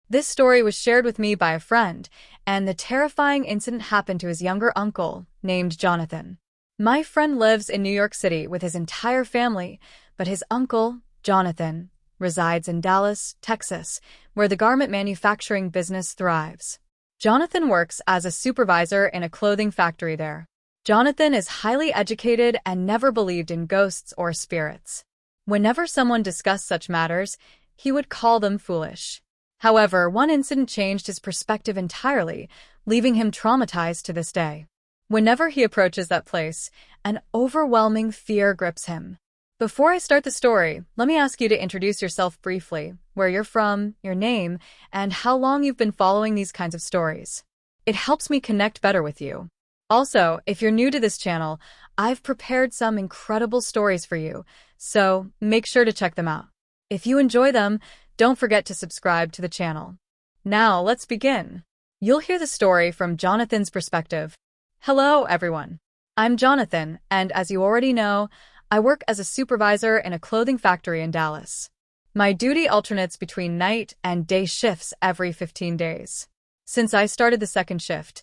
This story was shared with me by a friend, and the terrifying incident happened to his younger uncle, named Jonathan. My friend lives in New York City with his entire family, but his uncle, Jonathan, resides in Dallas, Texas, where the garment manufacturing business thrives. Jonathan works as a supervisor in a clothing factory there. Jonathan is highly educated and never believed in ghosts or spirits. Whenever someone discussed such matters, he would call them foolish. However, one incident changed his perspective entirely, leaving him traumatized to this day. Whenever he approaches that place, an overwhelming fear grips him. Before I start the story, let me ask you to introduce yourself briefly, where you're from, your name, and how long you've been following these kinds of stories. It helps me connect better with you. Also, if you're new to this channel, I've prepared some incredible stories for you, so make sure to check them out. If you enjoy them, don't forget to subscribe to the channel. Now, let's begin. You'll hear the story from Jonathan's perspective. Hello, everyone. I'm Jonathan, and as you already know, I work as a supervisor in a clothing factory in Dallas. My duty alternates between night and day shifts every 15 days. Since I started the second shift,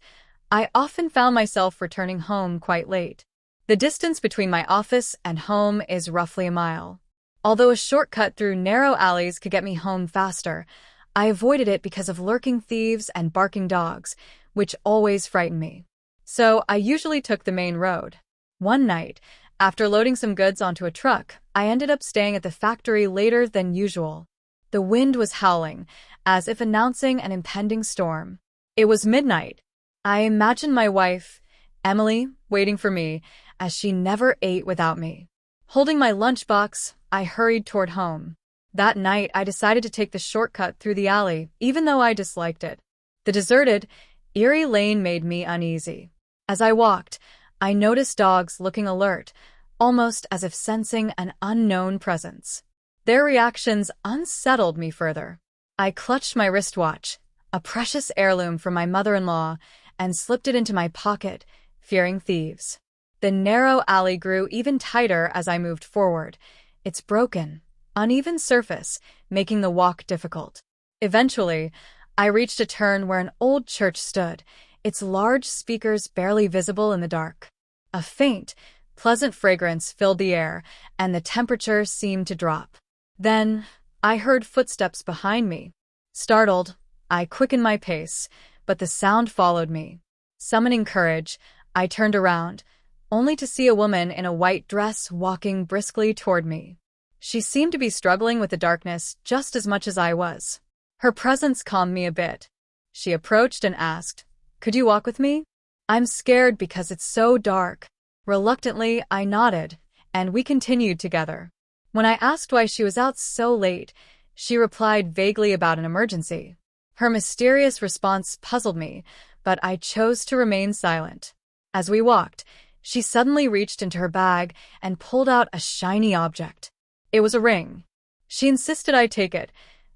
I often found myself returning home quite late. The distance between my office and home is roughly a mile. Although a shortcut through narrow alleys could get me home faster, I avoided it because of lurking thieves and barking dogs, which always frightened me. So I usually took the main road. One night, after loading some goods onto a truck, I ended up staying at the factory later than usual. The wind was howling, as if announcing an impending storm. It was midnight. I imagined my wife, Emily, waiting for me, as she never ate without me. Holding my lunchbox, I hurried toward home. That night, I decided to take the shortcut through the alley, even though I disliked it. The deserted, eerie lane made me uneasy. As I walked, I noticed dogs looking alert, almost as if sensing an unknown presence. Their reactions unsettled me further. I clutched my wristwatch, a precious heirloom from my mother-in-law, and slipped it into my pocket, fearing thieves. The narrow alley grew even tighter as I moved forward, its broken, uneven surface making the walk difficult. Eventually, I reached a turn where an old church stood, its large speakers barely visible in the dark. A faint, pleasant fragrance filled the air, and the temperature seemed to drop. Then, I heard footsteps behind me. Startled, I quickened my pace, but the sound followed me. Summoning courage, I turned around, only to see a woman in a white dress walking briskly toward me. She seemed to be struggling with the darkness just as much as I was. Her presence calmed me a bit. She approached and asked, "Could you walk with me? I'm scared because it's so dark." Reluctantly, I nodded, and we continued together. When I asked why she was out so late, she replied vaguely about an emergency. Her mysterious response puzzled me, but I chose to remain silent. As we walked, she suddenly reached into her bag and pulled out a shiny object. It was a ring. She insisted I take it,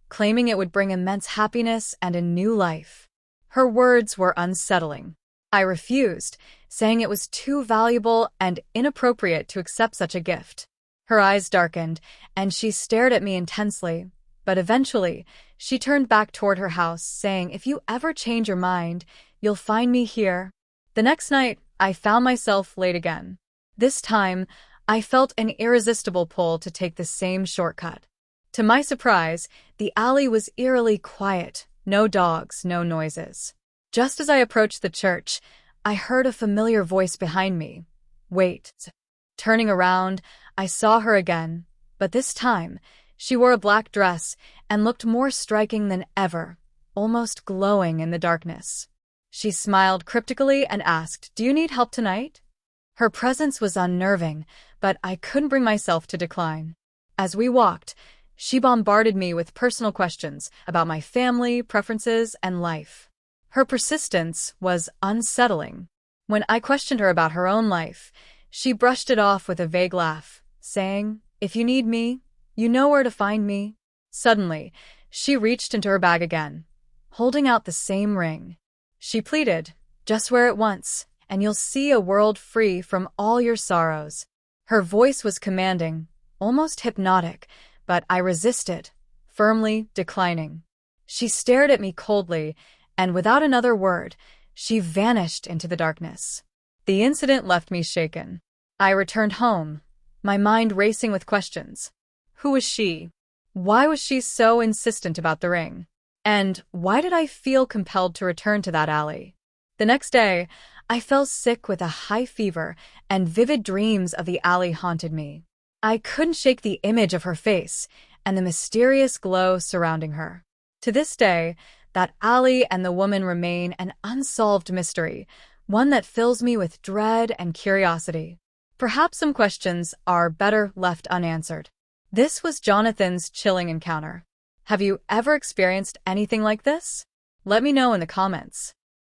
claiming it would bring immense happiness and a new life. Her words were unsettling. I refused, saying it was too valuable and inappropriate to accept such a gift. Her eyes darkened, and she stared at me intensely, but eventually, she turned back toward her house, saying, "If you ever change your mind, you'll find me here." The next night, I found myself late again. This time, I felt an irresistible pull to take the same shortcut. To my surprise, the alley was eerily quiet, no dogs, no noises. Just as I approached the church, I heard a familiar voice behind me. "Wait." Turning around, I saw her again, but this time, she wore a black dress and looked more striking than ever, almost glowing in the darkness. She smiled cryptically and asked, "Do you need help tonight?" Her presence was unnerving, but I couldn't bring myself to decline. As we walked, she bombarded me with personal questions about my family, preferences, and life. Her persistence was unsettling. When I questioned her about her own life, she brushed it off with a vague laugh, saying, "If you need me, you know where to find me." Suddenly, she reached into her bag again, holding out the same ring. She pleaded, "Just wear it once, and you'll see a world free from all your sorrows." Her voice was commanding, almost hypnotic, but I resisted, firmly declining. She stared at me coldly, and without another word, she vanished into the darkness. The incident left me shaken. I returned home, my mind racing with questions. Who was she? Why was she so insistent about the ring? And why did I feel compelled to return to that alley? The next day, I fell sick with a high fever, and vivid dreams of the alley haunted me. I couldn't shake the image of her face and the mysterious glow surrounding her. To this day, that alley and the woman remain an unsolved mystery, one that fills me with dread and curiosity. Perhaps some questions are better left unanswered. This was Jonathan's chilling encounter. Have you ever experienced anything like this? Let me know in the comments.